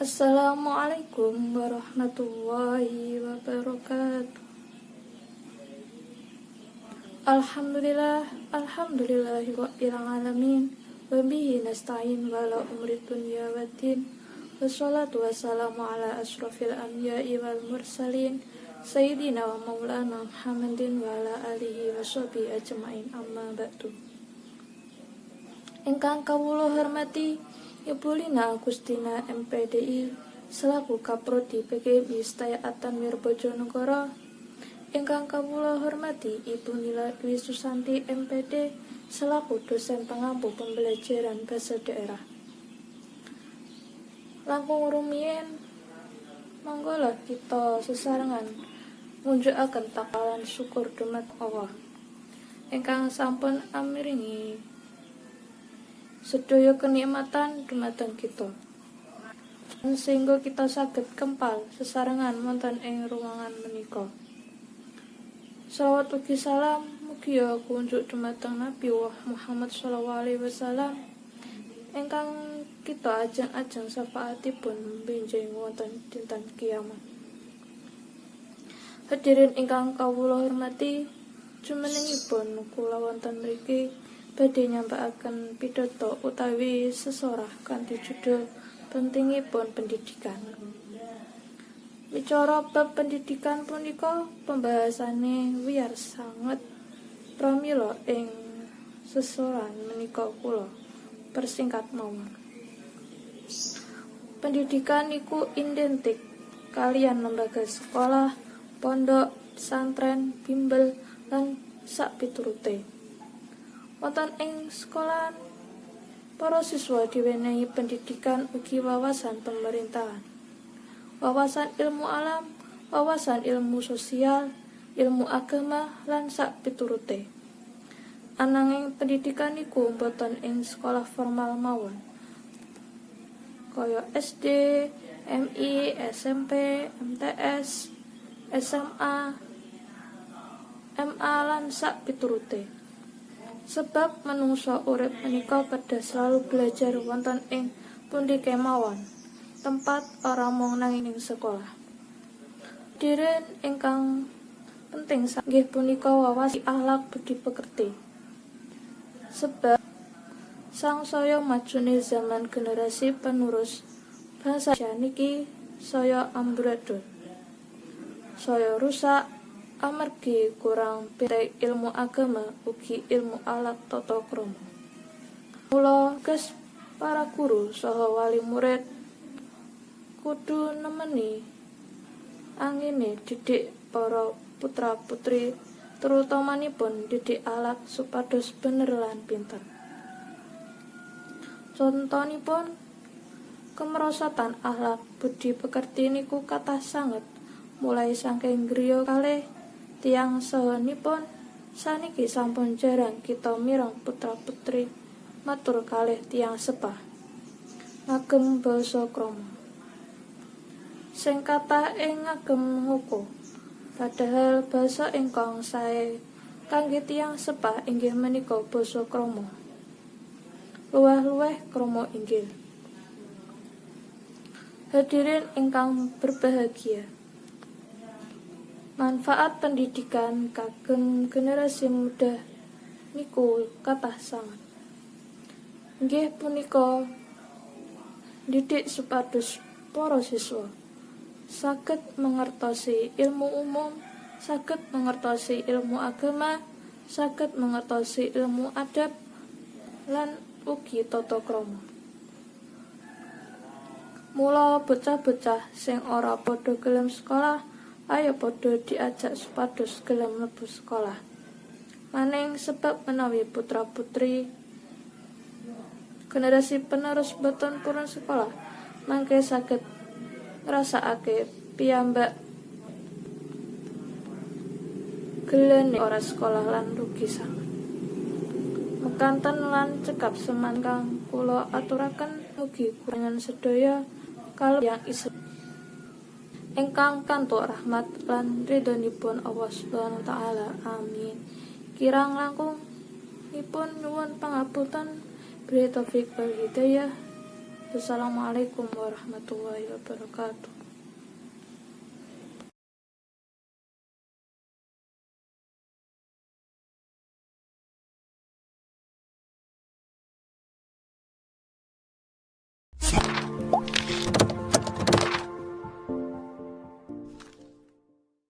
Assalamualaikum warahmatullahi wabarakatuh. Alhamdulillahi rabbil alamin. Wa bihi nasta'in wa ala umri dunya waddin. Wassalatu wassalamu ala asrofil anbiya'i wal mursalin Sayyidina wa maulana Muhammadin wa ala alihi wa sahbihi ajma'in, amma ba'du. Ingkang kawula hormati Ibu Lina Agustina MPDI selaku Kaprodi PGMI Setaya Tanwir Bojonegoro. Ingkang kawula hormati Ibu Nila Dwi Susanti MPD selaku dosen pengampu pembelajaran bahasa daerah. Langkung rumiyin monggolah kita sesarengan ngunjukaken takalan syukur dumateng Allah ingkang sampun amiringi sedaya kenikmatan dumateng kita, sehingga kita saged kempal sesarengan wonten ing ruangan menika. Shalawat ugi salam mugi kunjuk dumateng Nabi Muhammad SAW ingkang kita ajeng-ajeng syafaatipun benjing wonten dinten kiamat. Hadirin ingkang kawula hormati, jumenengipun kula wonten mriki badhe nyambakaken pidhato utawi sesorah kanthi judul pentingipun pendidikan. Bicara bab pendidikan punika pembahasane wiyar sanget pramila ing sesoran menika kula persingkat mawon. Pendidikan iku identik kalian lembaga sekolah, pondok, pesantren, bimbel, lan sak piturute. Wonten ing sekolahan, para siswa diwenehi pendidikan ugi wawasan pemerintahan, wawasan ilmu alam, wawasan ilmu sosial, ilmu agama, lan sak piturute. Ananging pendidikan iku boten ing sekolah formal mawon, kaya SD, MI, SMP, MTS, SMA, MA lan sak piturute. Sebab manungsa urip menika kedah selalu belajar wonten ing pundi kemawon, tempat ora mung nanging sekolah. Hadirin ingkang penting inggih punika wawasan akhlak budi pekerti. Sebab sangsaya majune zaman generasi penerus bangsa niki saya amburadul, saya rusak amargi kurang pinter ilmu agama ugi ilmu alat tata krama. Mula ges para guru saha wali murid kudu nemeni angine didik para putra-putri, terutamipun didik alat supados bener lan pinter. Contonipun kemerosotan akhlak budi pekerti niku kathah sanget, mulai saking griya kalih tiyang sahanipun saniki sampun jarang kita mireng putra-putri matur kalih tiyang sepah ngagem basa krama. Sing kathah ing ngagem ngoko, padahal basa ingkang sae kangge tiyang sepah inggih menika basa krama. Luweh-luweh krama inggil. Hadirin ingkang berbahagia, manfaat pendidikan kagem generasi muda niku kathah sanget. Inggih punika didik supados para siswa saged mangertosi ilmu umum, saged mangertosi ilmu agama, saged mangertosi ilmu adab lan ugi tata krama. Mula bocah-bocah sing ora padha gelem sekolah, ayo padha diajak supados gelem mlebu sekolah. Maning sebab menawi putra-putri generasi penerus boten purun sekolah, mangke saged ngrasakake piyambak gelene ora sekolah lan rugi sanget. Mekanten lan cekap seman kang kula aturaken mugi kurangan sedaya kalau yang Islam ingkang kantuk rahmat lan ridhonipun Allah Subhanahu wa taala. Amin. Kirang langkung nipun nyuwun pangapunten, bila taufik wal hidayah. Wassalamualaikum warahmatullahi wabarakatuh.